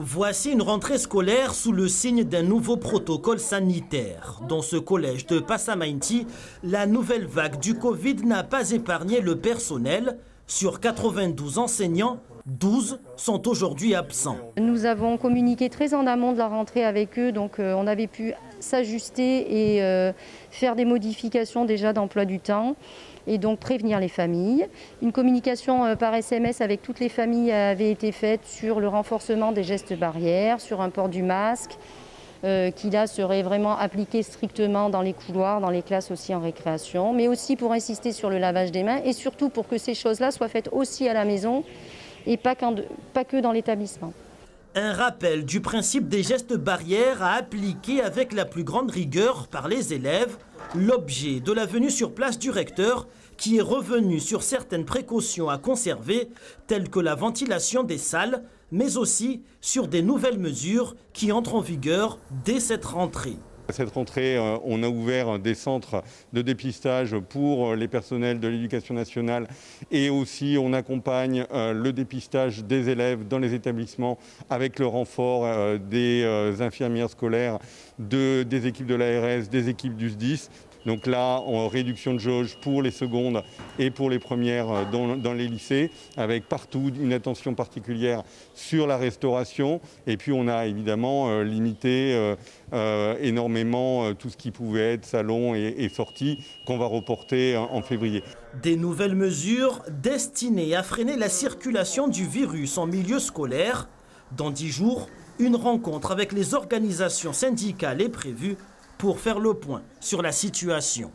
Voici une rentrée scolaire sous le signe d'un nouveau protocole sanitaire. Dans ce collège de Passamainti, la nouvelle vague du Covid n'a pas épargné le personnel. Sur 92 enseignants, 12 sont aujourd'hui absents. Nous avons communiqué très en amont de la rentrée avec eux, donc on avait pu s'ajuster et faire des modifications déjà d'emploi du temps et donc prévenir les familles. Une communication par SMS avec toutes les familles avait été faite sur le renforcement des gestes barrières, sur un port du masque, qui là serait vraiment appliqué strictement dans les couloirs, dans les classes aussi en récréation, mais aussi pour insister sur le lavage des mains et surtout pour que ces choses-là soient faites aussi à la maison et pas que dans l'établissement. Un rappel du principe des gestes barrières à appliquer avec la plus grande rigueur par les élèves, l'objet de la venue sur place du recteur qui est revenu sur certaines précautions à conserver, telles que la ventilation des salles, mais aussi sur des nouvelles mesures qui entrent en vigueur dès cette rentrée. Cette rentrée, on a ouvert des centres de dépistage pour les personnels de l'éducation nationale et aussi on accompagne le dépistage des élèves dans les établissements avec le renfort des infirmières scolaires, des équipes de l'ARS, des équipes du SDIS. Donc là, en réduction de jauge pour les secondes et pour les premières dans les lycées, avec partout une attention particulière sur la restauration. Et puis on a évidemment limité énormément tout ce qui pouvait être salon et sortie qu'on va reporter en février. Des nouvelles mesures destinées à freiner la circulation du virus en milieu scolaire. Dans 10 jours, une rencontre avec les organisations syndicales est prévue pour faire le point sur la situation.